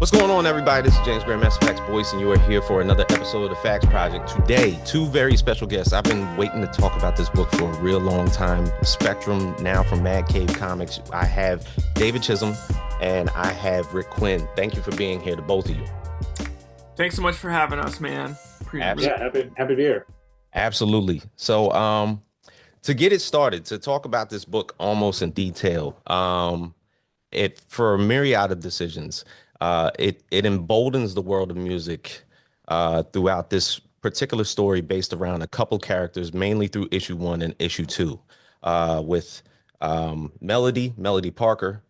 What's going on, everybody? This is James Grandmaster Facts Boyce, and you are here for another episode of the Facts Project. Today, two very special guests. I've been waiting to talk about this book for a real long time. Spectrum, now from Mad Cave Comics. I have David Chisholm, and I have Rick Quinn. Thank you for being here, to both of you. Thanks so much for having us, man. Yeah, happy to be here. Absolutely. So, to get it started, to talk about this book almost in detail, it for a myriad of decisions. It emboldens the world of music throughout this particular story based around a couple characters, mainly through issue 1 and issue 2, with Melody Parker,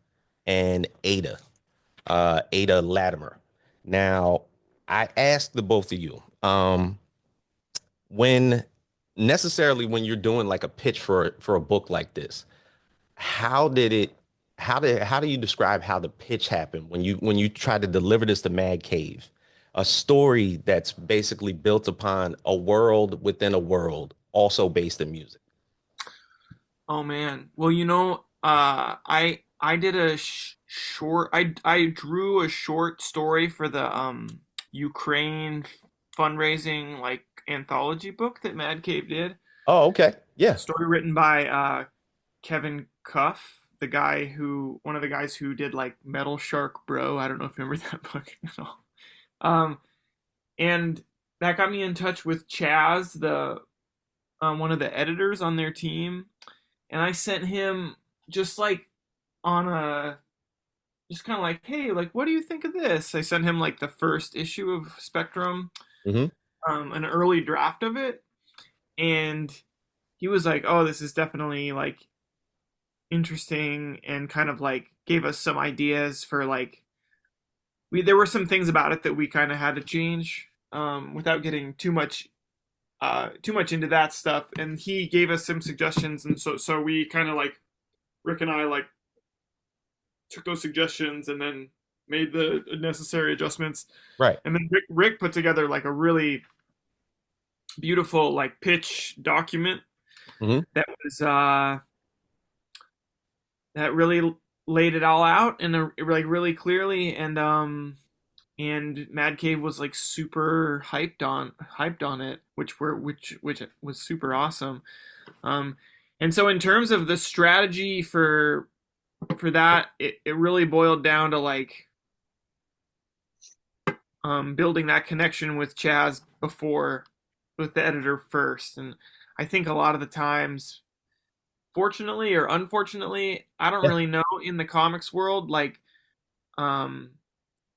and Ada Latimer. Now, I asked the both of you, when you're doing like a pitch for a book like this, how do you describe how the pitch happened when you try to deliver this to Mad Cave, a story that's basically built upon a world within a world, also based in music? Oh man. Well, I did a short. I drew a short story for the Ukraine fundraising like anthology book that Mad Cave did. Oh, okay. Yeah. Story written by Kevin Cuff, one of the guys who did like Metal Shark Bro. I don't know if you remember that book at all. And that got me in touch with Chaz, the one of the editors on their team, and I sent him just like on a just kind of like, hey, like, what do you think of this? I sent him like the first issue of Spectrum, Mm-hmm. an early draft of it, and he was like, oh, this is definitely like interesting, and kind of like gave us some ideas for like there were some things about it that we kind of had to change, without getting too much into that stuff, and he gave us some suggestions, and so we kind of like Rick and I like took those suggestions and then made the necessary adjustments, Right. and then Rick put together like a really beautiful like pitch document, Mm-hmm. that was that really laid it all out and like really clearly, and Mad Cave was like super hyped on it, which was super awesome. And so in terms of the strategy for that, it really boiled down to like building that connection with Chaz before, with the editor first. And I think a lot of the times, fortunately or unfortunately, I don't really know, in the comics world, like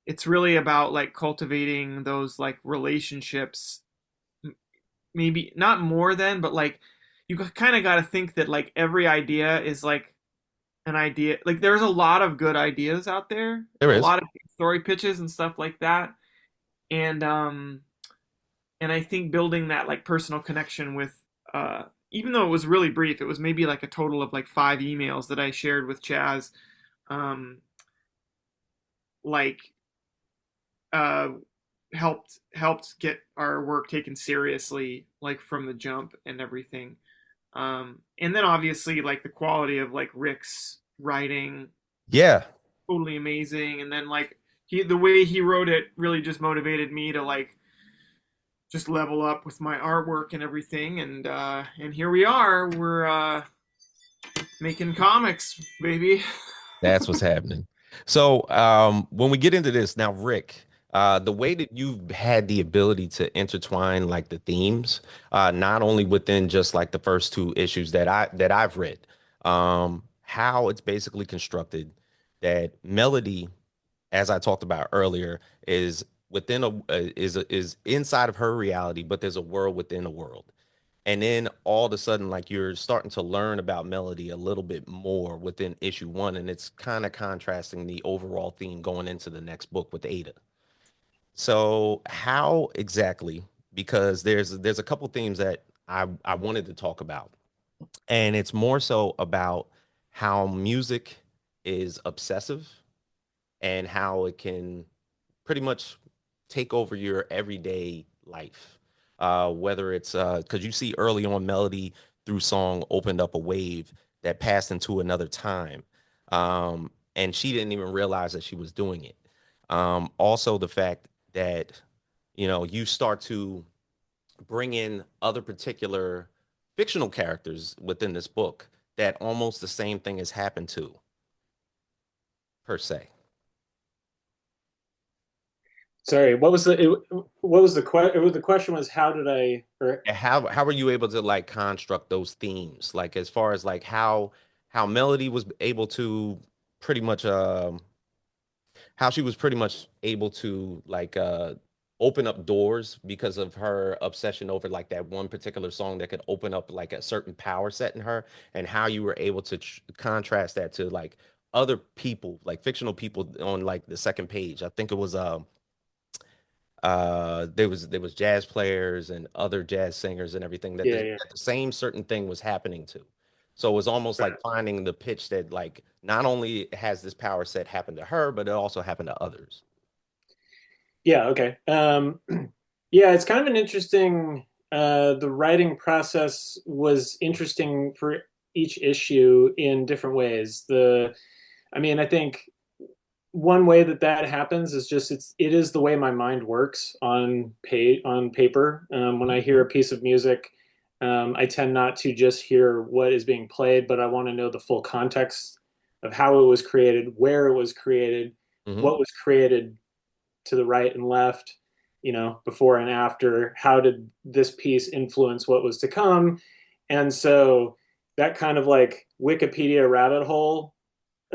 it's really about like cultivating those like relationships, maybe not more than, but like you kind of got to think that like every idea is like an idea. Like there's a lot of good ideas out there, There a is. lot of story pitches and stuff like that, and I think building that like personal connection with, even though it was really brief, it was maybe like a total of like 5 emails that I shared with Chaz, um, like uh, helped get our work taken seriously, like from the jump and everything. And then obviously like the quality of like Rick's writing, Yeah. totally amazing. And then like the way he wrote it really just motivated me to like just level up with my artwork and everything. And here we are. We're making comics, baby. That's what's happening. So, when we get into this now, Rick, the way that you've had the ability to intertwine like the themes, not only within just like the first 2 issues that I've read, how it's basically constructed that Melody, as I talked about earlier, is within is inside of her reality, but there's a world within a world. And then all of a sudden, like you're starting to learn about Melody a little bit more within issue 1, and it's kind of contrasting the overall theme going into the next book with Ada. So how exactly? Because there's a couple themes that I wanted to talk about, and it's more so about how music is obsessive and how it can pretty much take over your everyday life. Whether it's because you see early on, Melody through song opened up a wave that passed into another time, and she didn't even realize that she was doing it. Also the fact that, you start to bring in other particular fictional characters within this book that almost the same thing has happened to, per se. Sorry, what was the question? The question was how did I or And how are you able to like construct those themes? Like as far as like how Melody was able to pretty much how she was pretty much able to like open up doors because of her obsession over like that one particular song that could open up like a certain power set in her, and how you were able to contrast that to like other people, like fictional people on like the second page. I think it was there was jazz players and other jazz singers and everything that yeah, the, yeah. that the same certain thing was happening to. So it was almost Right. like finding the pitch that like not only has this power set happen to her, but it also happened to others. Yeah, okay. Yeah, it's kind of an interesting the writing process was interesting for each issue in different ways. I mean, I think one way that that happens is just it is the way my mind works on paper. When I hear a piece of music, I tend not to just hear what is being played, but I want to know the full context of how it was created, where it was created, Hmm. what was created to the right and left, before and after. How did this piece influence what was to come? And so that kind of like Wikipedia rabbit hole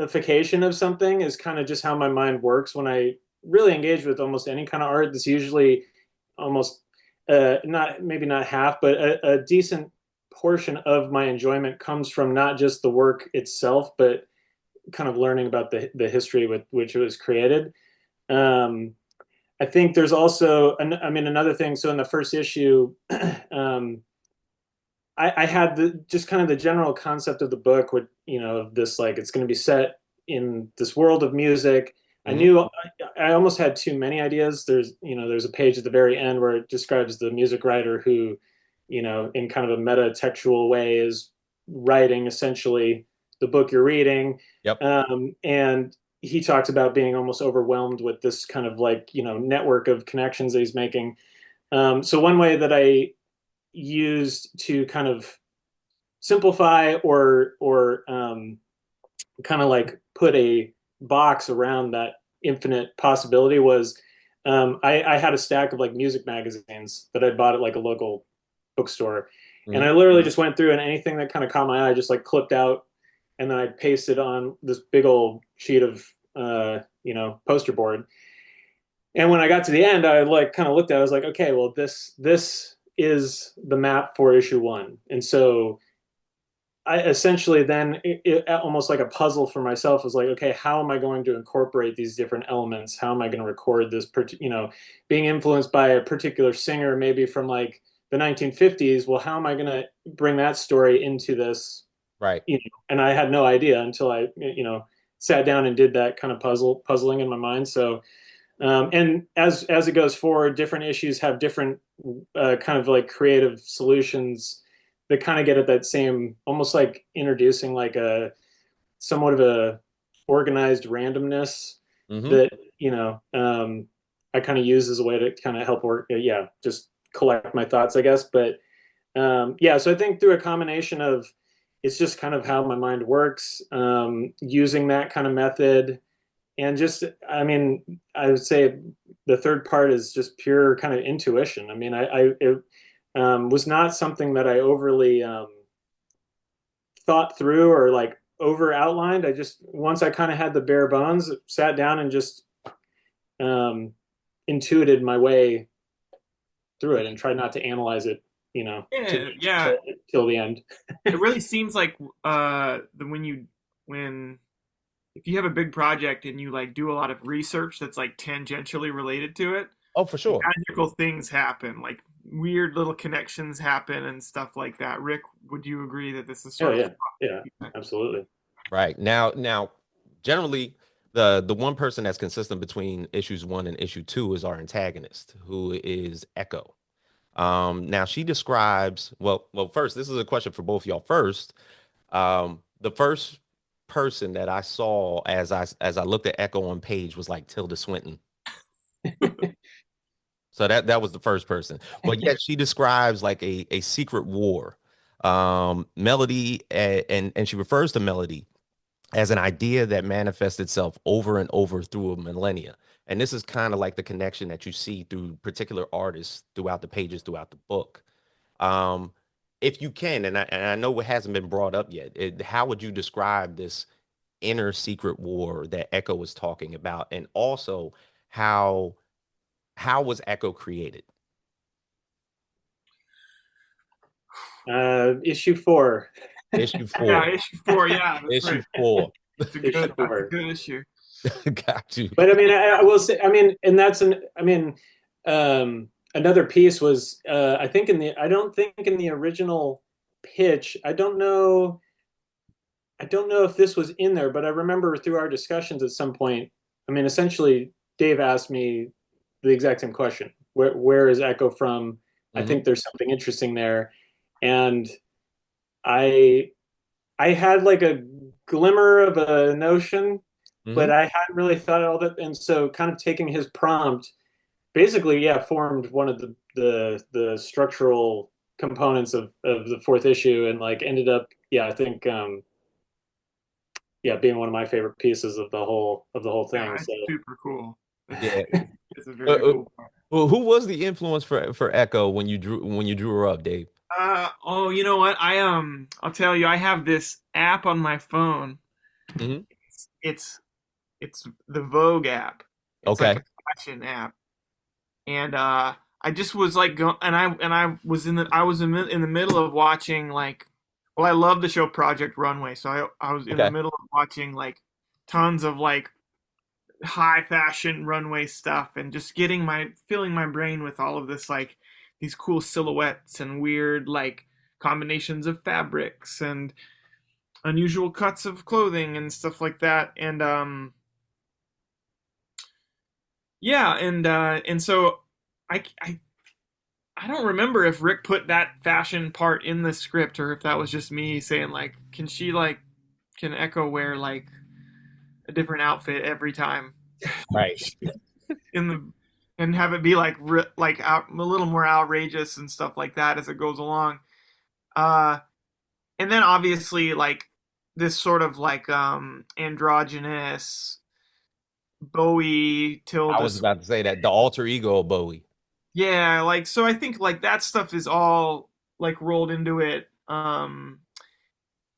ification of something is kind of just how my mind works when I really engage with almost any kind of art. That's usually almost not maybe not half, but a decent portion of my enjoyment comes from not just the work itself, but kind of learning about the history with which it was created. Um, I think there's also, I mean, another thing. So in the first issue, um, I had just kind of the general concept of the book with, this like it's going to be set in this world of music. I Hmm. knew I almost had too many ideas. There's a page at the very end where it describes the music writer who, in kind of a meta textual way is writing essentially the book you're reading. Yep. And he talks about being almost overwhelmed with this kind of like, network of connections that he's making. So one way that I used to kind of simplify or kind of like put a box around that infinite possibility was I had a stack of like music magazines that I bought at like a local bookstore, and Hmm. I literally just went through and anything that kind of caught my eye, just like clipped out, and then I pasted on this big old sheet of poster board. And when I got to the end, I like kind of looked at it, I was like, okay, well this is the map for issue one. And so I essentially then almost like a puzzle for myself was like, okay, how am I going to incorporate these different elements? How am I going to record this, being influenced by a particular singer, maybe from like the 1950s? Well, how am I going to bring that story into this? Right. And I had no idea until I, sat down and did that kind of puzzling in my mind. So, and as it goes forward, different issues have different kind of like creative solutions that kind of get at that same, almost like introducing like a somewhat of a organized randomness Hmm. that I kind of use as a way to kind of help work. Yeah, just collect my thoughts, I guess. But yeah, so I think through a combination of it's just kind of how my mind works, using that kind of method and just I mean I would say the third part is just pure kind of intuition. I mean it was not something that I overly thought through or like over outlined. I just once I kind of had the bare bones, sat down and just um, intuited my way through it and tried not to analyze it, to Yeah, yeah. till, till the end. It really seems like when if you have a big project and you like do a lot of research that's like tangentially related to it, Oh, for sure. magical things happen, like weird little connections happen and stuff like that. Rick, would you agree that this is Oh sort of yeah, yeah, absolutely. Right. Now, generally, the one person that's consistent between issues one and issue two is our antagonist, who is Echo. Now she describes, well, first, this is a question for both y'all. First, the first person that I saw as I looked at Echo on page was like Tilda Swinton. So that was the first person. But yet she describes like a secret war. Melody and she refers to melody as an idea that manifests itself over and over through a millennia. And this is kind of like the connection that you see through particular artists throughout the pages throughout the book. Um, if you can, and I know it hasn't been brought up yet, how would you describe this inner secret war that Echo was talking about, and also how was Echo created? Issue 4. Issue Yeah, 4. issue 4. Yeah, that's Issue right. 4. Issue That's a 4. good issue. Got you. But I mean, I will say, I mean, and that's another piece was, I don't think in the original pitch, I don't know if this was in there, but I remember through our discussions at some point, I mean, essentially, Dave asked me the exact same question. Where is Echo from? I Hmm. think there's something interesting there. And I I had like a glimmer of a notion, Hmm. but I hadn't really thought all that. And so kind of taking his prompt, basically, yeah, formed one of the structural components of the fourth issue, and like ended up, yeah, I think yeah, being one of my favorite pieces of the whole Yeah, thing. it's So super cool. Yeah. It's a Uh, very uh, cool part. well, who was the influence for Echo when you drew her up, Dave? Oh, you know what? I'll tell you, I have this app on my phone. Hmm. It's it's the Vogue app. It's like Okay. a fashion app, and I just was like, I was in the middle of watching like, well, I love the show Project Runway, so I was in the Okay. middle of watching like tons of like high fashion runway stuff, and just filling my brain with all of this like these cool silhouettes and weird like combinations of fabrics and unusual cuts of clothing and stuff like that. And yeah, and so I, I I don't remember if Rick put that fashion part in the script or if that was just me saying like, can Echo wear like a different outfit every time Right. in the and have it be like a little more outrageous and stuff like that as it goes along. Uh, and then obviously like this sort of like androgynous Bowie I Tilda. was about to say that the alter ego of Bowie. Yeah, like so I think like that stuff is all like rolled into it. And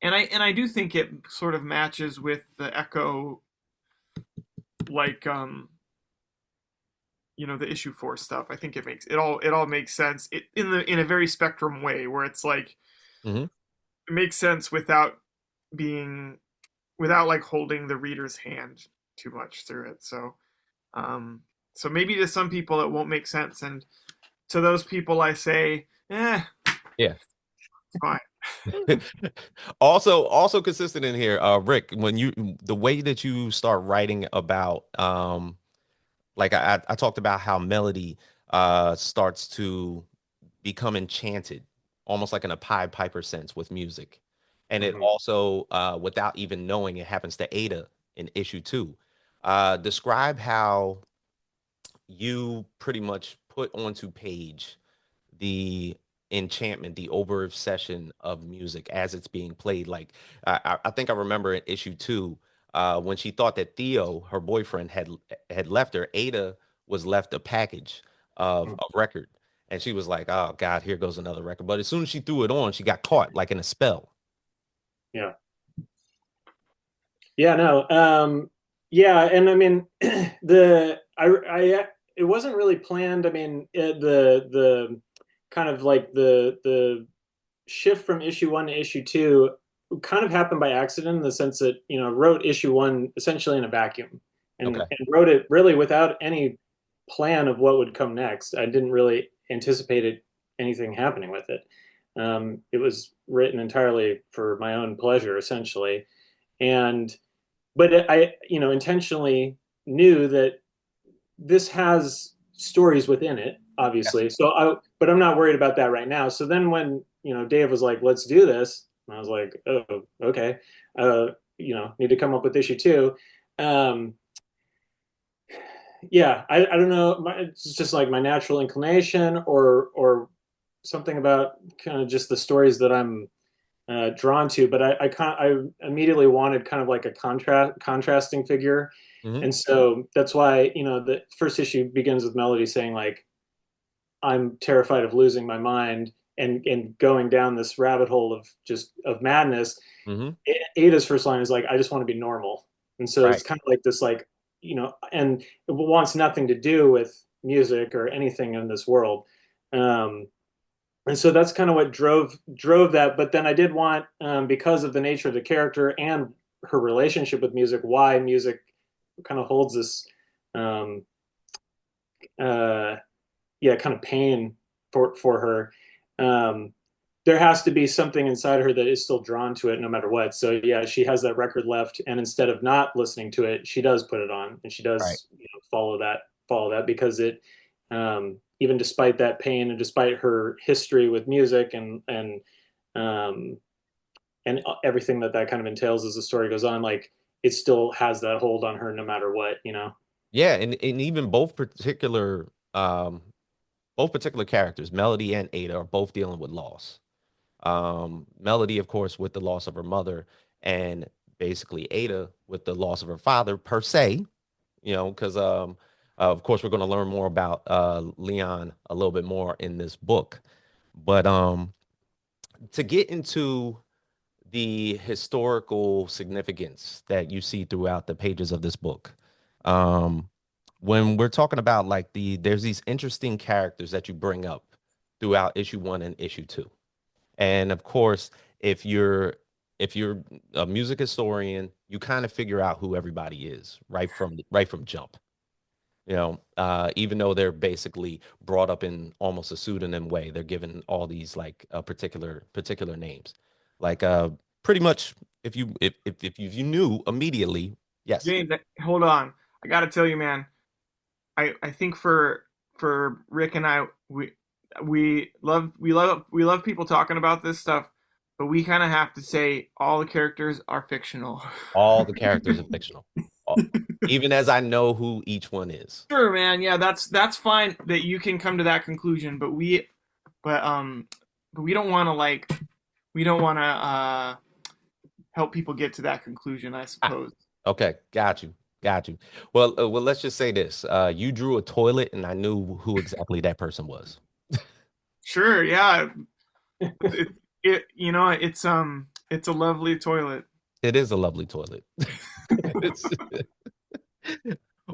I do think it sort of matches with the Echo like the issue 4 stuff. I think it all makes sense in a very spectrum way where it's like Hmm. it makes sense without being without like holding the reader's hand too much through it. Um so maybe to some people it won't make sense, and to those people I say, Yeah. it's fine. Also consistent in here, Rick, when you the way that you start writing about like I talked about how melody starts to become enchanted, almost like in a Pied Piper sense with music. And it mhm. also, without even knowing, it happens to Ada in issue 2. Describe how you pretty much put onto page the enchantment, the over obsession of music as it's being played. Like I think I remember in issue 2, when she thought that Theo, her boyfriend, had left her, Ada was left a package of a record. And she was like, oh God, here goes another record. But as soon as she threw it on, she got caught like in a spell. Yeah. Yeah, no. Yeah, and I mean, it wasn't really planned. I mean, the kind of like the shift from issue 1 to issue 2 kind of happened by accident in the sense that, wrote issue 1 essentially in a vacuum, and Okay. wrote it really without any plan of what would come next. I didn't really anticipate anything happening with it. It was written entirely for my own pleasure, essentially. And but I, intentionally knew that this has stories within it, Yes. obviously. But I'm not worried about that right now. So then when, Dave was like, let's do this, and I was like, oh, okay. need to come up with issue two. Um, yeah, I don't know. It's just like my natural inclination, or something about kind of just the stories that I'm drawn to. But I immediately wanted kind of like a contrasting figure, Hmm. and so that's why the first issue begins with Melody saying like, I'm terrified of losing my mind and going down this rabbit hole of just of madness. Hmm. Ada's first line is like, I just want to be normal. And so it's Right. kind of like this, like, and it wants nothing to do with music or anything in this world. Um, and so that's kind of what drove that. But then I did want, because of the nature of the character and her relationship with music, why music kind of holds this, um, uh, yeah, kind of pain for her. Um, there has to be something inside her that is still drawn to it no matter what. So yeah, she has that record left, and instead of not listening to it, she does put it on, and she Right. does follow that because it, even despite that pain and despite her history with music um, and everything that kind of entails as the story goes on, like it still has that hold on her no matter what. Yeah, and even both particular characters, Melody and Ada, are both dealing with loss. Melody, of course, with the loss of her mother, and basically Ada with the loss of her father per se. Because of course we're going to learn more about Leon a little bit more in this book. But to get into the historical significance that you see throughout the pages of this book. Um, when we're talking about like there's these interesting characters that you bring up throughout issue one and issue two. And of course, if you're if you're a music historian, you kind of figure out who everybody is right from jump. Even though they're basically brought up in almost a pseudonym way, they're given all these like particular names. Like pretty much if you knew immediately, yes. James, hold on. I gotta tell you, man. I think for Rick and I, we love people talking about this stuff, but we kind of have to say all the characters are fictional. All the characters are fictional. All- Even as I know who each one is. Sure, man. Yeah, that's fine that you can come to that conclusion, but but we don't want to help people get to that conclusion, I Ah, suppose. okay, got you. Well, let's just say this. You drew a toilet, and I knew who exactly that person was. Sure, yeah. It's a lovely toilet. It is a lovely toilet. It's,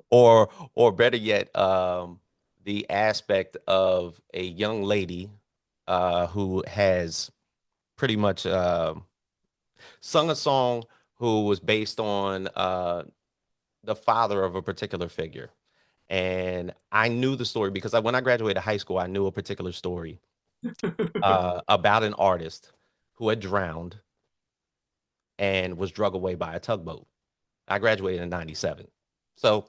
or better yet, the aspect of a young lady who has pretty much sung a song who was based on the father of a particular figure. And I knew the story because when I graduated high school, I knew a particular story about an artist who had drowned and was drug away by a tugboat. I graduated in 97. So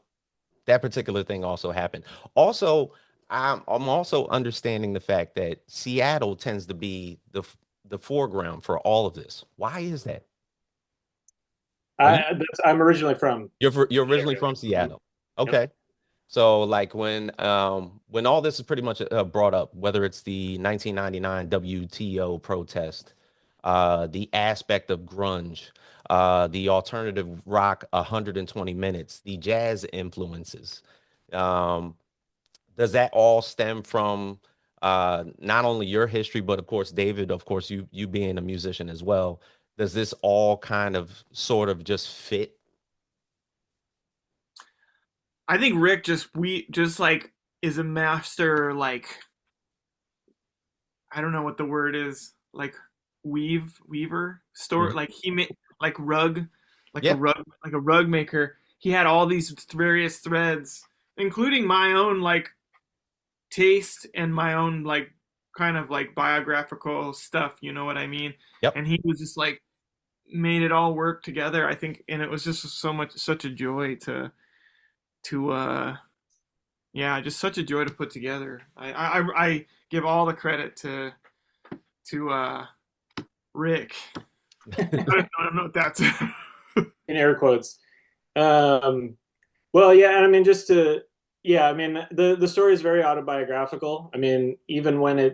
that particular thing also happened. Also, I'm also understanding the fact that Seattle tends to be the foreground for all of this. Why is that? Are you I'm originally from you're the originally area. from Mhm. Seattle? Yep. Okay. So like when all this is pretty much brought up, whether it's the 1999 WTO protest, the aspect of grunge, the alternative rock 120 minutes, the jazz influences, um, does that all stem from not only your history, but of course, David, of course, you being a musician as well. Does this all kind of sort of just fit? I think Rick just like is a master, like I don't know what the word is, like weaver store, Mhm. like he made like rug, Yeah. like a rug maker. He had all these various threads, including my own like taste and my own like kind of like biographical stuff, you know what I mean? Yep. And he was just like made it all work together, I think, and it was just such a joy to yeah, just such a joy to put together. I give all the credit to Rick. I don't know what that's. in air quotes. Um, well, yeah, and I mean, yeah, I mean, the story is very autobiographical. I mean, even when I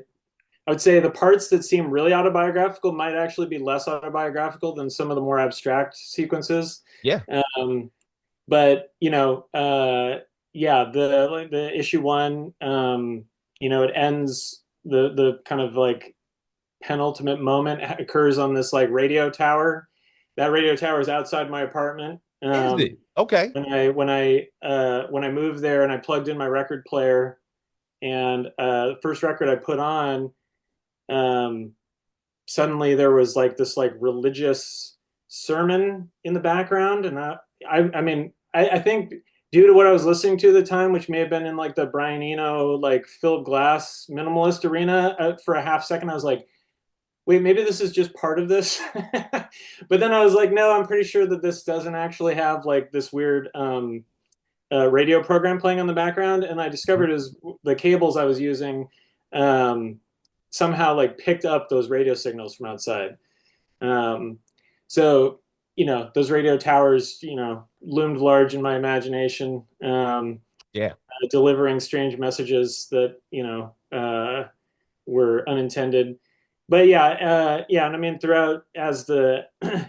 would say the parts that seem really autobiographical might actually be less autobiographical than some of the more abstract sequences. Yeah. Um, but yeah, the issue one, it ends the kind of like penultimate moment occurs on this like radio tower. That radio tower is outside my apartment. Is it? Okay. When I moved there and I plugged in my record player, and the first record I put on, um, suddenly there was like this like religious sermon in the background, and I mean I think due to what I was listening to at the time, which may have been in like the Brian Eno like Philip Glass minimalist arena, for a half second I was like, wait, maybe this is just part of this. But then I was like, no, I'm pretty sure that this doesn't actually have like this weird radio program playing on the background. And I discovered is the cables I was using um, somehow like picked up those radio signals from outside. Um, so, those radio towers, loomed large in my imagination, Yeah. delivering strange messages that, were unintended. But yeah, yeah, and I mean throughout as the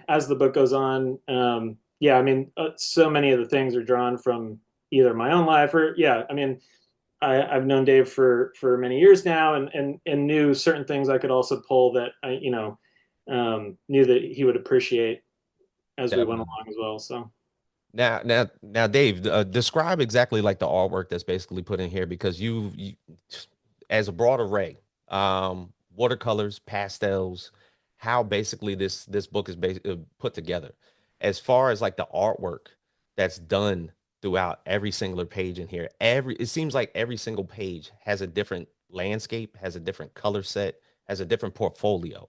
as the book goes on, yeah, I mean so many of the things are drawn from either my own life or yeah, I mean I've known Dave for many years now, and knew certain things I could also pull that I knew that he would appreciate as we went Definitely. along as well. So Now, Dave, describe exactly like the artwork that's basically put in here because you as a broad array, watercolors, pastels, how basically this book is put together. As far as like the artwork that's done throughout every singular page in here, it seems like every single page has a different landscape, has a different color set, has a different portfolio.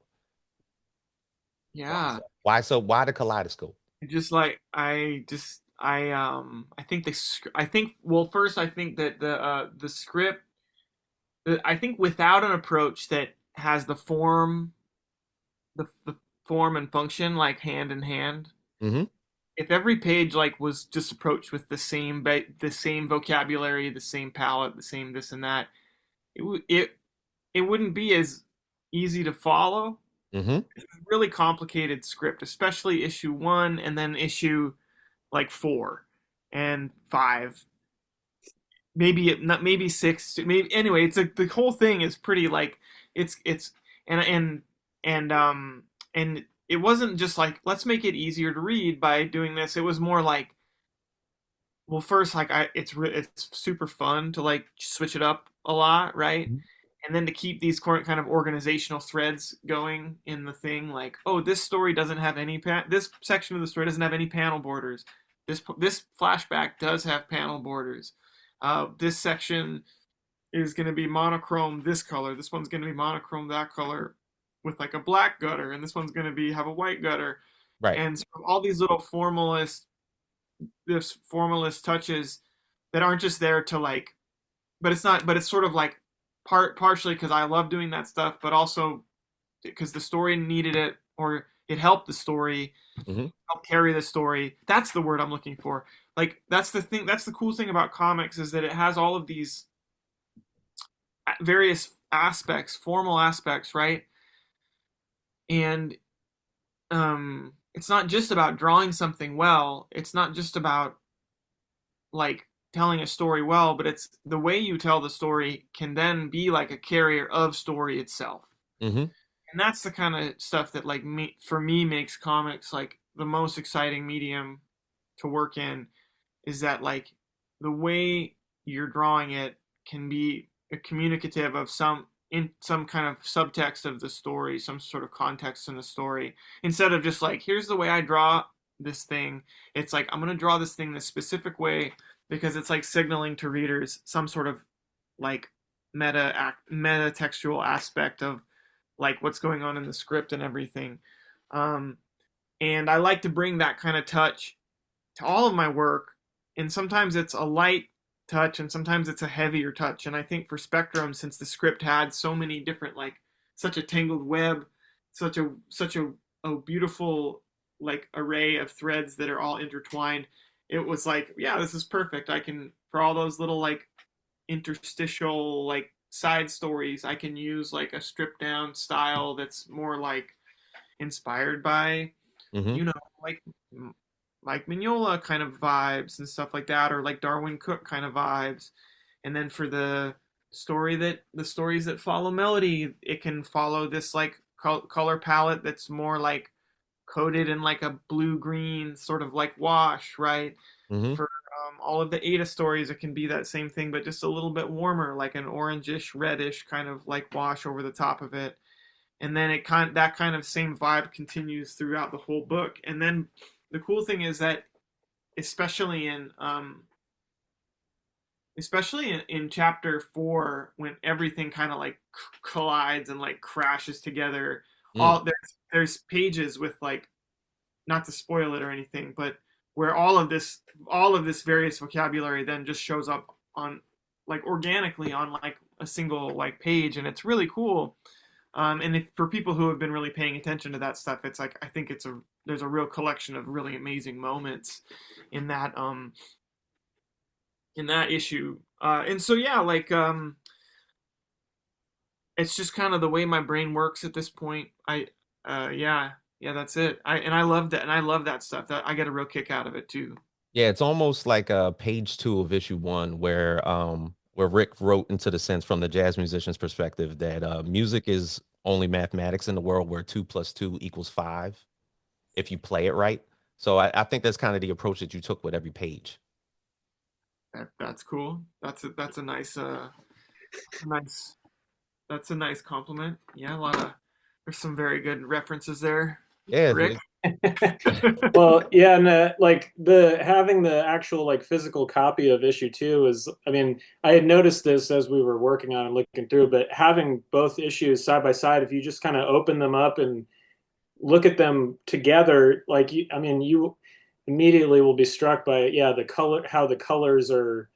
Why Yeah, so? Why so? Why the kaleidoscope? just like I think I think, well, first I think that the script, I think without an approach that has the form and function like hand in hand, Hmm. if every page like was just approached with the same vocabulary, the same palette, the same this and that, it wouldn't be as easy to follow. Hmm. It's a really complicated script, especially issue 1 and then issue like 4 and 5, maybe not, maybe 6, maybe, anyway, it's like the whole thing is pretty like it's and and it wasn't just like let's make it easier to read by doing this. It was more like, well, first, like it's super fun to like switch it up a lot, right? And then to keep these kind of organizational threads going in the thing, like, oh, this story doesn't have this section of the story doesn't have any panel borders. This flashback does have panel borders. This section is going to be monochrome this color. This one's going to be monochrome that color with like a black gutter, and this one's going to be have a white gutter, Right. and so all these little formalist touches that aren't just there to like, but it's not, but it's sort of like partially because I love doing that stuff, but also because the story needed it, or it helped the story, Hmm. help carry the story. That's the word I'm looking for. Like that's the thing. That's the cool thing about comics is that it has all of these various aspects, formal aspects, right? And it's not just about drawing something well. It's not just about like telling a story well, but it's the way you tell the story can then be like a carrier of story itself. Hmm. And that's the kind of stuff that like for me makes comics like the most exciting medium to work in, is that like the way you're drawing it can be a communicative of some kind of subtext of the story, some sort of context in the story, instead of just like here's the way I draw this thing. It's like I'm going to draw this thing this specific way because it's like signaling to readers some sort of like meta textual aspect of like what's going on in the script and everything. Um, and I like to bring that kind of touch to all of my work. And sometimes it's a light touch, and sometimes it's a heavier touch. And I think for Spectrum, since the script had so many different, like such a tangled web, such a beautiful like array of threads that are all intertwined. It was like, yeah, this is perfect. I can, for all those little like interstitial like side stories, I can use like a stripped down style that's more like inspired by, Hmm. you know, like Mike Mignola kind of vibes and stuff like that, or like Darwin Cook kind of vibes. And then for the stories that follow Melody, it can follow this like color palette that's more like coated in like a blue green sort of like wash, right? Hmm. For all of the Ada stories, it can be that same thing, but just a little bit warmer, like an orangish, reddish kind of like wash over the top of it. And then that kind of same vibe continues throughout the whole book. And then the cool thing is that, especially in chapter 4, when everything kind of like collides and like crashes together, Mm. all there's pages with like, not to spoil it or anything, but where all of this various vocabulary then just shows up on like organically on like a single like page, and it's really cool. And if, for people who have been really paying attention to that stuff, it's like, I think there's a real collection of really amazing moments in that issue. And so yeah, like it's just kind of the way my brain works at this point. Yeah, that's it. I love that, and I love that stuff. That I get a real kick out of it too. Yeah, it's almost like page 2 of issue 1, where Rick wrote into the sense from the jazz musician's perspective that music is only mathematics in the world where 2 plus 2 equals 5 if you play it right. So I think that's kind of the approach that you took with every page. That's cool. That's a nice that's a nice compliment. Yeah, there's some very good references there, Yeah, Rick. Well, yeah, and like the having the actual like physical copy of issue 2 is, I mean, I had noticed this as we were working on and looking through, but having both issues side by side, if you just kind of open them up and look at them together, like I mean, you immediately will be struck by, yeah, the color, how the colors are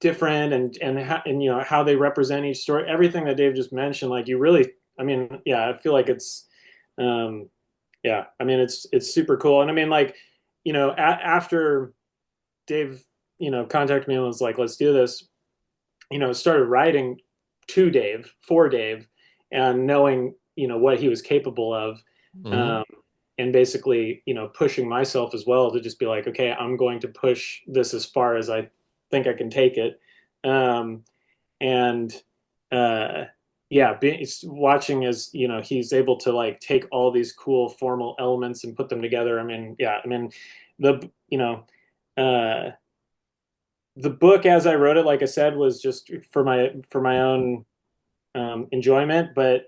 different, and you know how they represent each story, everything that Dave just mentioned. Like you really, I mean, yeah, I feel like it's um yeah, I mean, it's super cool. And I mean, like, you know, after Dave, you know, contacted me and was like, let's do this, you know, started writing to Dave, for Dave, and knowing, you know, what he was capable of. hmm um, and basically, you know, pushing myself as well to just be like, okay, I'm going to push this as far as I think I can take it. um, and uh, yeah, watching as, you know, he's able to like take all these cool formal elements and put them together. I mean, yeah, I mean, the you know, uh, the book as I wrote it, like I said, was just for my own enjoyment. But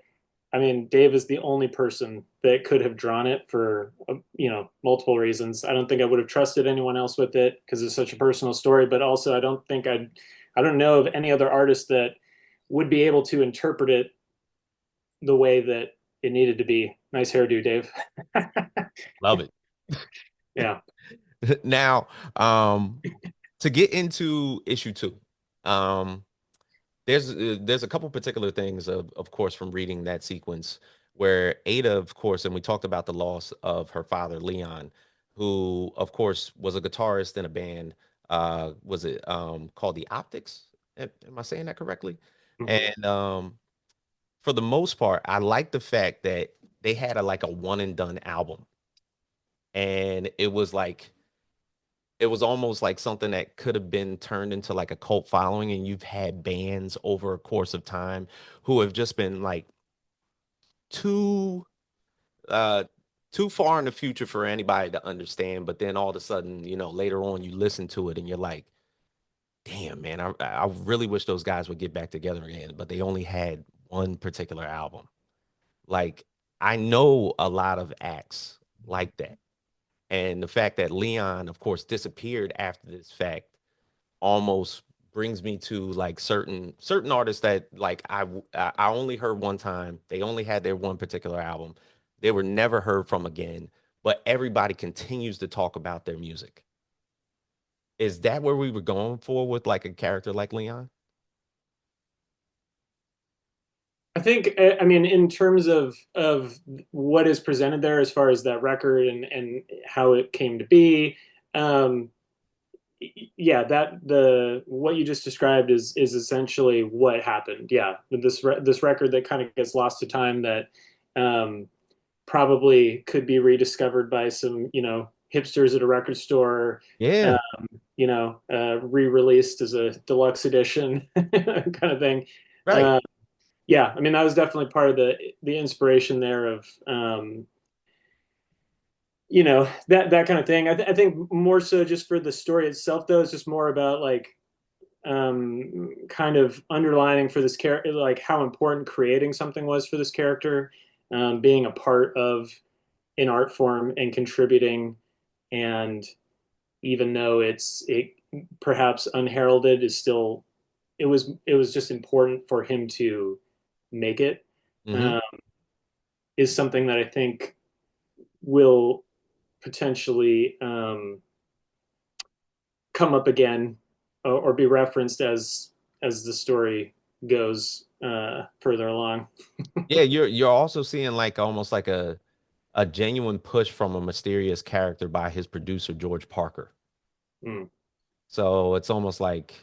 I mean, Dave is the only person that could have drawn it for, you know, multiple reasons. I don't think I would have trusted anyone else with it because it's such a personal story. But also, I don't know of any other artist that would be able to interpret it the way that it needed to be. Nice hairdo, Dave. Love it. Yeah. Now, to get into issue 2, um, there's a couple particular things of course from reading that sequence where Ada, of course, and we talked about the loss of her father Leon, who of course was a guitarist in a band. Was it called the Optics? Am I saying that correctly? Mhm. And for the most part, I like the fact that they had a one and done album, and it was almost like something that could have been turned into like a cult following, and you've had bands over a course of time who have just been like too uh too far in the future for anybody to understand, but then all of a sudden, later on you listen to it and you're like, damn man, I really wish those guys would get back together again, but they only had one particular album. Like, I know a lot of acts like that, and the fact that Leon of course disappeared after this fact almost brings me to like certain artists that like I only heard one time. They only had their one particular album. They were never heard from again, but everybody continues to talk about their music. Is that where we were going for with like a character like Leon? I think, I mean, in terms of what is presented there as far as that record and how it came to be, um, yeah, that the what you just described is essentially what happened. Yeah, this record that kind of gets lost to time that um, probably could be rediscovered by some, hipsters at a record store, Yeah, uh, re-released as a deluxe edition kind of thing. right. Uh, yeah, I mean that was definitely part of the inspiration there of that kind of thing. I think more so just for the story itself, though, it's just more about like kind of underlining for this character, like how important creating something was for this character, being a part of an art form and contributing, and even though it perhaps unheralded, is still it was just important for him to make it. Hmm. Um, is something that I think will potentially come up again, or be referenced as the story goes further along. Yeah, you're also seeing like almost like a genuine push from a mysterious character by his producer George Parker. Mm, So it's almost like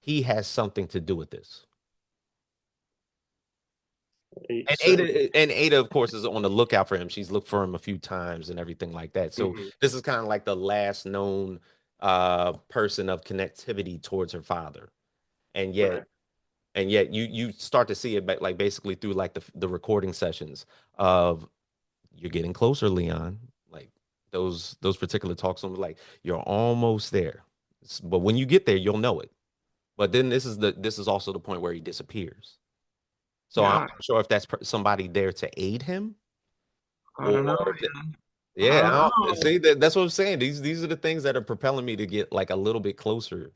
he has something to do with this. certainly. And Ada, of course, is on the lookout for him. She's looked for him a few times and everything like that. So Hmm. this is kind of like the last known person of connectivity towards her father. And yet, Right. you start to see it like basically through like the recording sessions of you're getting closer, Leon. Like those particular talks on like you're almost there. But when you get there, you'll know it. But then this is also the point where he disappears. So I'm Yeah, not sure if that's somebody there to aid him I don't know, or if man. I yeah, don't know. see that's what I'm saying. These are the things that are propelling me to get like a little bit closer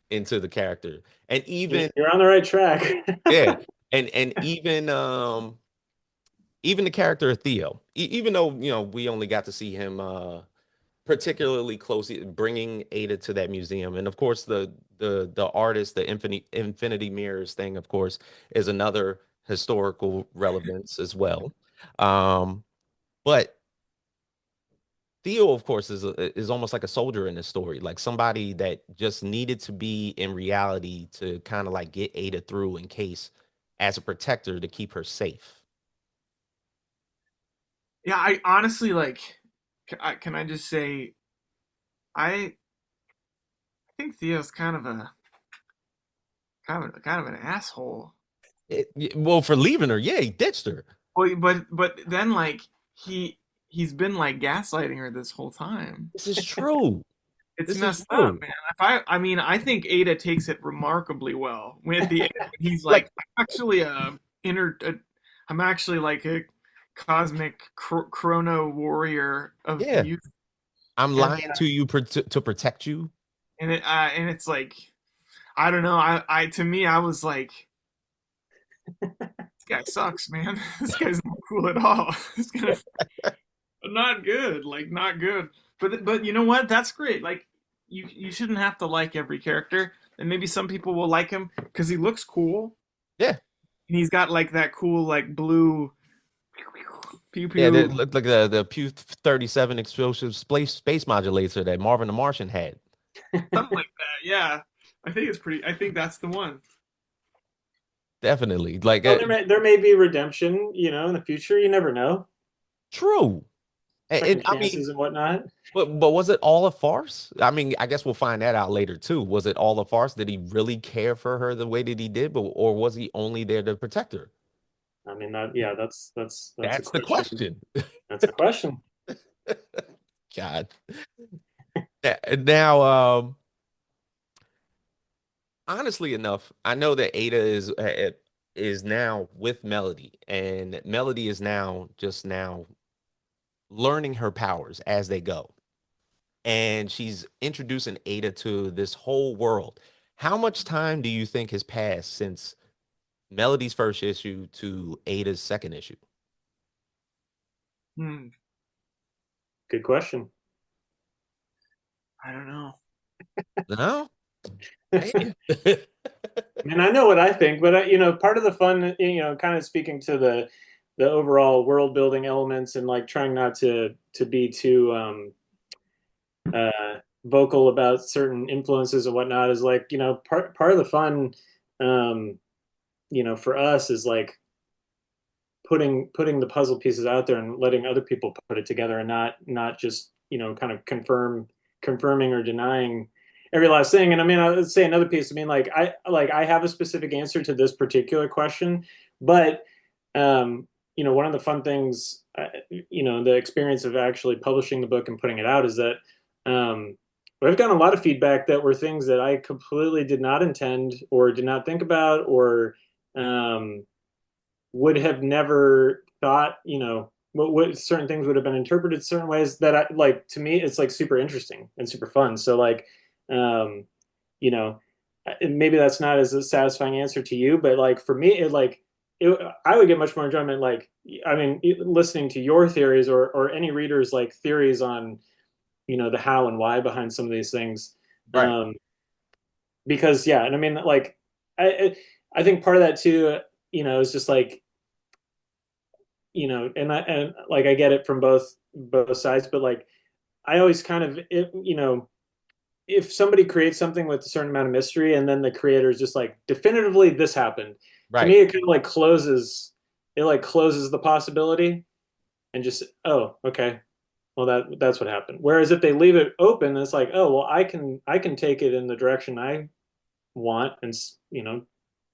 into the character. And even You're on the right track. yeah, and even the character of Theo, even though we only got to see him particularly close, bringing Ada to that museum, and of course the artist, the infinity mirrors thing, of course, is another historical relevance as well. Um, but Theo, of course, is almost like a soldier in this story, like somebody that just needed to be in reality to kind of like get Ada through in case as a protector to keep her safe. Yeah, I honestly like. Can I just say I think Theo's kind of an asshole. Well, for leaving her, yeah, he ditched her. Well, but then like he's been like gaslighting her this whole time. This is true. It's This is messed up, true. man. If I mean, I think Ada takes it remarkably well. When at the end, he's Like, like, I'm actually I'm actually like a cosmic chrono warrior of yeah, youth, I'm and lying to you to protect you. and it's like, I don't know. I to me, I was like, this guy sucks, man. This guy's not cool at all. This guy, not good. Like not good. But you know what? That's great. Like you shouldn't have to like every character, and maybe some people will like him because he looks cool Yeah, and he's got like that cool like blue pew yeah. That pew looked like the Pew 37 explosive space modulator that Marvin the Martian had. something like that. Yeah, I think it's pretty. I think that's the one. Definitely, like Well, there may be redemption, in the future. You never know. true. And Second I mean, chances and whatnot. but was it all a farce? I mean, I guess we'll find that out later too. Was it all a farce? Did he really care for her the way that he did, or was he only there to protect her? I mean yeah, that's a That's the question. question. That's a question. God. Now, honestly enough, I know that Ada is now with Melody, and Melody is now learning her powers as they go, and she's introducing Ada to this whole world. How much time do you think has passed since Melody's first issue to Ada's second issue? Hmm, Good question. I don't know. No, man. mean, I know what I think, but part of the fun, kind of speaking to the overall world building elements and like trying not to be too vocal about certain influences and whatnot is like, part of the fun, um, for us is like putting the puzzle pieces out there and letting other people put it together and not just kind of confirming or denying every last thing. And I mean, I'll say another piece. I mean, I have a specific answer to this particular question, but one of the fun things, the experience of actually publishing the book and putting it out is that I've gotten a lot of feedback that were things that I completely did not intend or did not think about or would have never thought, what certain things would have been interpreted certain ways that I like. To me, it's like super interesting and super fun. So like, um, you know, maybe that's not as a satisfying answer to you, but like for me, I would get much more enjoyment. Like, I mean, listening to your theories or any readers like theories on, the how and why behind some of these things. Right. Because yeah, and I mean, like, I think part of that too, is just like, and like I get it from both sides, but like I always kind of if somebody creates something with a certain amount of mystery and then the creator is just like definitively this happened, to Right. me it kind of like closes the possibility and just, oh, okay, well that's what happened. Whereas if they leave it open, it's like, oh well, I can take it in the direction I want, and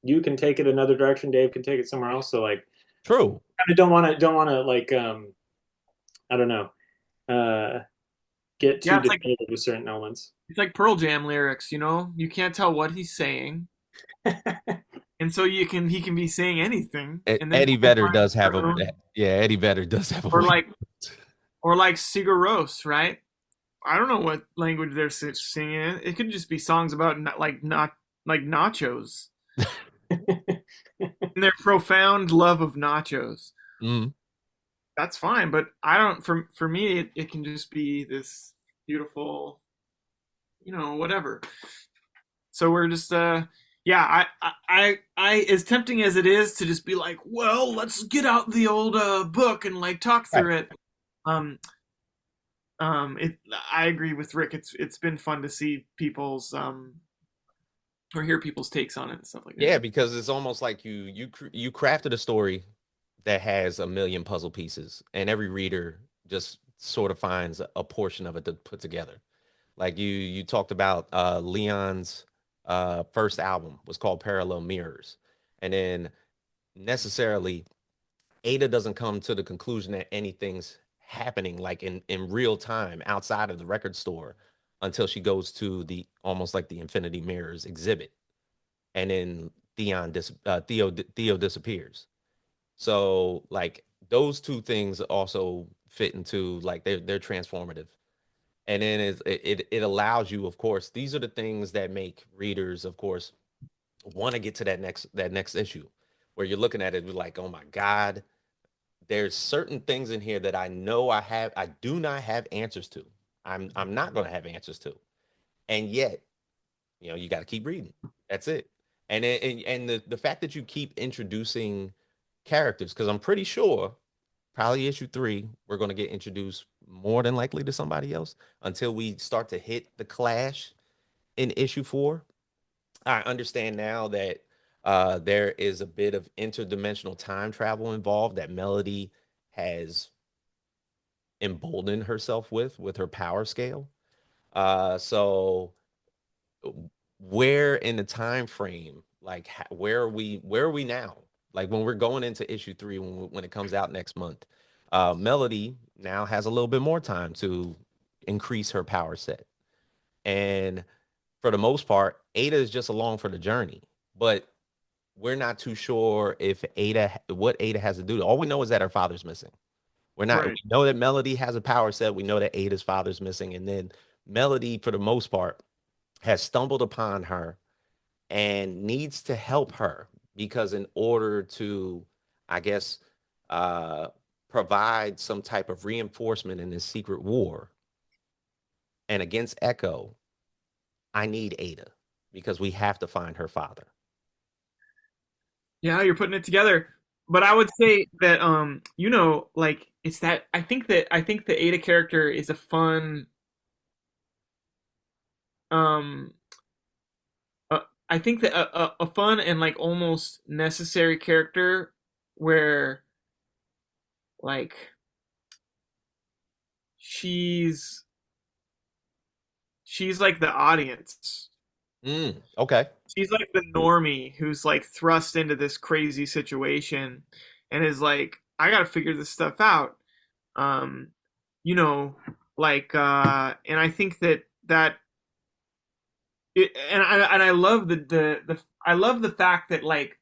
you can take it another direction, Dave can take it somewhere else. So like True. I don't want to like I don't know, uh get Yeah, too definitive with certain elements. it's like Pearl Jam lyrics. You can't tell what he's saying, and so he can be saying anything, and then Eddie people Vedder find does have their a own, yeah, Eddie Vedder does have a or way. like Sigur Rós, right? I don't know what language they're singing in. It could just be songs about not like nachos and their profound love of nachos. Mm, That's fine, but I don't. For me, it can just be this beautiful, whatever. So we're just yeah, as tempting as it is to just be like, well, let's get out the old book and like talk right. through it. Um, it I agree with Rick. It's been fun to see people's or hear people's takes on it and stuff like that. Yeah, because it's almost like you crafted a story that has a million puzzle pieces, and every reader just sort of finds a portion of it to put together. Like you talked about Leon's first album was called Parallel Mirrors, and then necessarily Ada doesn't come to the conclusion that anything's happening like in real time outside of the record store until she goes to the almost like the Infinity Mirrors exhibit, and then Theo disappears. So like those two things also fit into like they're transformative. And then it allows you, of course, these are the things that make readers, of course, want to get to that next issue where you're looking at it like, oh my God, there's certain things in here that I do not have answers to. I'm not gonna have answers to. And yet, you got to keep reading. That's it. And the fact that you keep introducing characters, because I'm pretty sure probably issue 3 we're going to get introduced more than likely to somebody else until we start to hit the clash in issue 4. I understand now that there is a bit of interdimensional time travel involved that Melody has emboldened herself with her power scale. So where in the time frame, like where are we now, like when we're going into issue 3 when it comes out next month, Melody now has a little bit more time to increase her power set, and for the most part Ada is just along for the journey, but we're not too sure if what Ada has to do. All we know is that her father's missing. We Right. know that Melody has a power set, we know that Ada's father's missing, and then Melody for the most part has stumbled upon her and needs to help her because in order to, I guess, uh, provide some type of reinforcement in this secret war and against Echo, I need Ada because we have to find her father. Yeah, you're putting it together. But I would say that like it's that I think the Ada character is a fun um I think that a fun and like almost necessary character where like she's she's like the audience. Okay. She's like the normie who's like thrust into this crazy situation and is like, I gotta figure this stuff out. Um, you know, and I think that and I love the I love the fact that like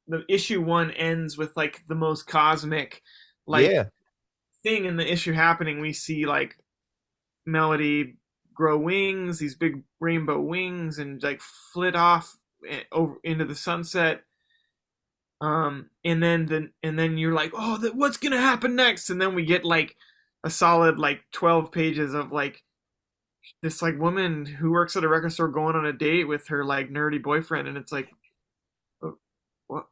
the issue one ends with like the most cosmic like Yeah. thing in the issue happening. We see like Melody grow wings, these big rainbow wings, and like flit off over into the sunset. And then you're like, oh, what's gonna happen next? And then we get like a solid like 12 pages of like this like woman who works at a record store going on a date with her like nerdy boyfriend, and it's like, what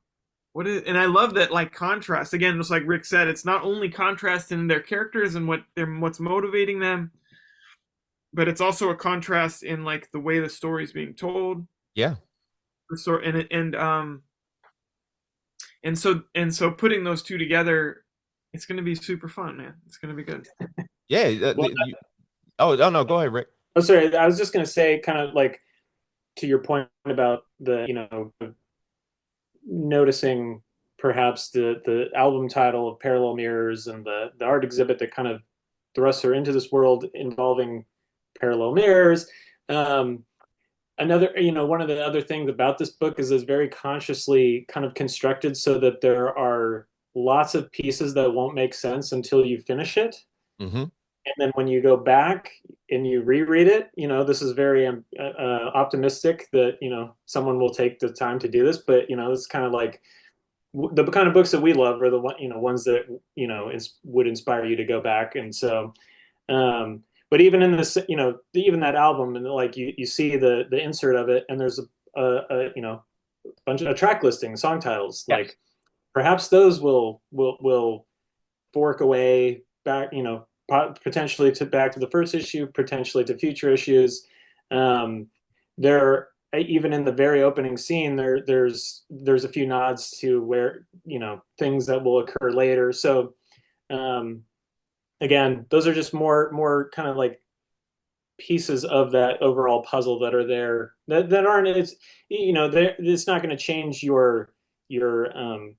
what is? And I love that like contrast again, just like Rick said, it's not only contrast in their characters and what's motivating them, but it's also a contrast in like the way the story's being told. Yeah. The story and so putting those two together, it's gonna be super fun, man. It's gonna be good. Yeah. Well, Oh, no, go ahead, Rick. I'm sorry, I was just going to say, kind of like to your point about the, noticing perhaps the album title of Parallel Mirrors and the art exhibit that kind of thrusts her into this world involving parallel mirrors. Um, Another, one of the other things about this book is it's very consciously kind of constructed so that there are lots of pieces that won't make sense until you finish it. Hmm. And then when you go back and you reread it, this is very optimistic that, someone will take the time to do this. But, it's kind of like the kind of books that we love are the ones that, would inspire you to go back. And so, but even in this, even that album, and like you see the insert of it, and there's a bunch of a track listing, song titles. Yes. Like perhaps those will fork away back, potentially to back to the first issue, potentially to future issues. There, even in the very opening scene, there's a few nods to where things that will occur later. So um, again, those are just more kind of like pieces of that overall puzzle that are there that aren't it's not going to change your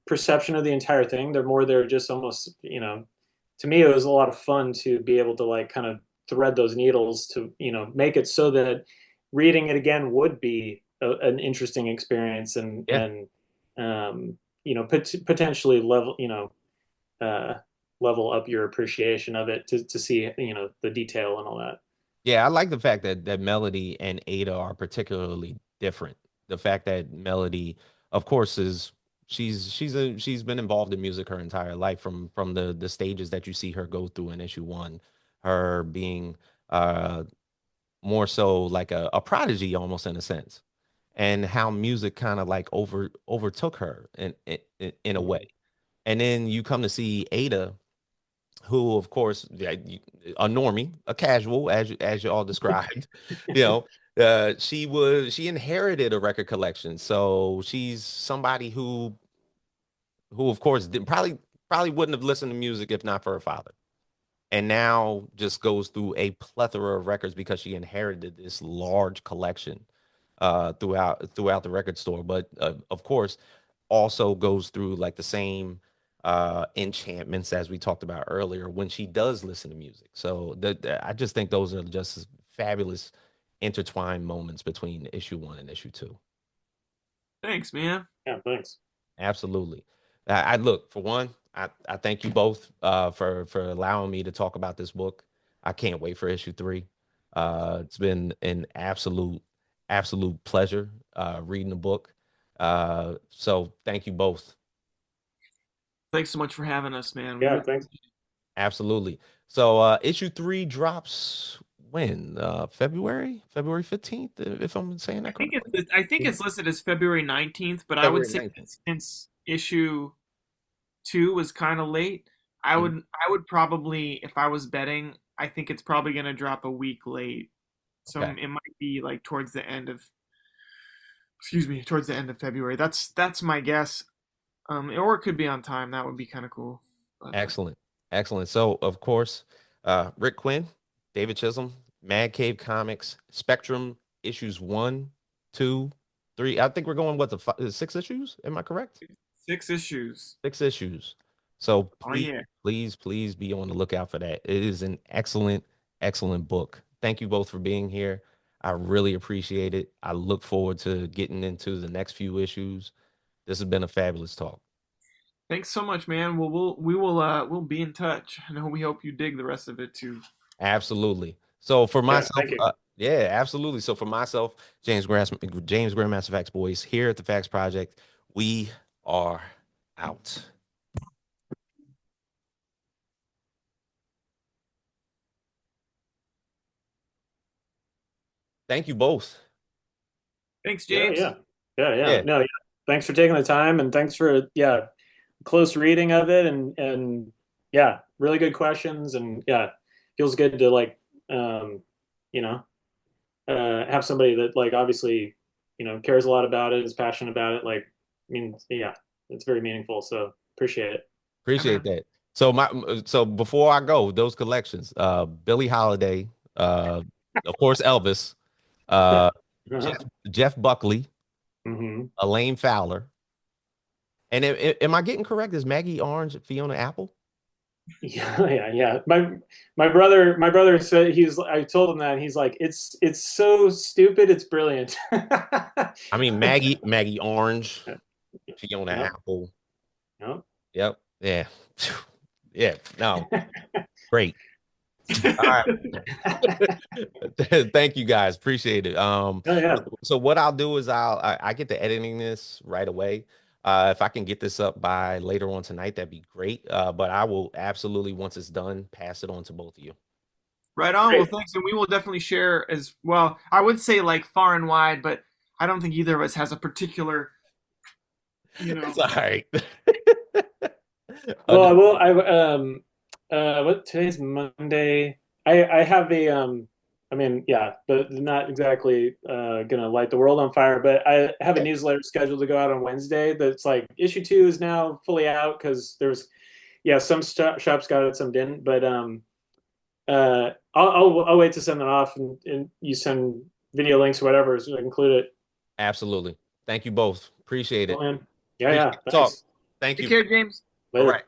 perception of the entire thing. They're more there just almost to me it was a lot of fun to be able to like kind of thread those needles to make it so that reading it again would be an interesting experience Yeah. and potentially uh, level up your appreciation of it to see the detail and all that. Yeah, I like the fact that Melody and Ada are particularly different. The fact that Melody, of course, is she's been involved in music her entire life from the stages that you see her go through in issue one, her being uh more so like a prodigy almost in a sense, and how music kind of like overtook her in a way. And then you come to see Ada, who of course, yeah, a normie, a casual, as you all described. you know she inherited a record collection, so she's somebody who of course probably wouldn't have listened to music if not for her father, and now just goes through a plethora of records because she inherited this large collection throughout the record store. But of course, also goes through like the same enchantments as we talked about earlier when she does listen to music. So I just think those are just fabulous intertwined moments between issue one and issue two. Thanks, man. Yeah, thanks. Absolutely. I look for one. I thank you both for allowing me to talk about this book. I can't wait for issue three. It's been an absolute pleasure reading the book. So thank you both. Thanks so much for having us, man. We Yeah, really thanks. Absolutely. So issue three drops when? February 15th, if I'm saying that correctly. I think it's listed as February 19th, but I would February say 19th. since issue 2 was kind of late. I would probably, if I was betting, I think it's probably going to drop a week late. So Okay. it might be like towards the end of, excuse me, towards the end of February. That's my guess. Or it could be on time. That would be kind of cool. But Excellent. Excellent. So, of course, Rick Quinn, David Chisholm, Mad Cave Comics, Spectrum issues 1, 2, 3. I think we're going, what, 6 issues? Am I correct? 6 issues. 6 issues. So Oh please, yeah. please, please be on the lookout for that. It is an excellent, excellent book. Thank you both for being here. I really appreciate it. I look forward to getting into the next few issues. This has been a fabulous talk. Thanks so much, man. We'll be in touch. I know we hope you dig the rest of it too. Absolutely. So for Yeah, myself, thank you. yeah, absolutely. So for myself, James Grandmaster Facts Boys here at the Facts Project, we are out. Thank you both. Thanks, Yeah, James. yeah. Yeah, yeah. Yeah, No, yeah. Thanks for taking the time and thanks for close reading of it and yeah, really good questions and yeah, feels good to like you know, have somebody that like obviously, cares a lot about it, is passionate about it. Like, I mean, yeah, it's very meaningful. So appreciate it. Yeah, appreciate man. that. So before I go, those collections, Billie Holiday, of course Elvis, uh Jeff, Jeff Buckley, Hmm. Elaine Fowler. And am I getting correct? Is Maggie Orange Fiona Apple? Yeah, yeah, yeah. My brother said I told him that and he's like, it's so stupid, it's brilliant. I mean Maggie Orange, Fiona Yep, Apple. yep. Yep. Yeah. Yeah. No. Great. All right. Thank you guys. Appreciate it. Oh yeah. So what I'll do is I get to editing this right away. If I can get this up by later on tonight, that'd be great. But I will absolutely, once it's done, pass it on to both of you. Right on. Well, Great. thanks, and we will definitely share as well. I would say like far and wide, but I don't think either of us has a particular, you know. It's all right. Well, Under- I will. What today's Monday? I have I mean, yeah, but not exactly gonna light the world on fire. But I have a newsletter scheduled to go out on Wednesday. That's like issue 2 is now fully out because there's, yeah, some shops got it, some didn't. But I'll wait to send that off and you send video links or whatever so I can include it. Absolutely. Thank you both. Appreciate Oh it. man, yeah, Appreciate yeah. the talk. Thanks. Thank Take you. care, James. All Later. right.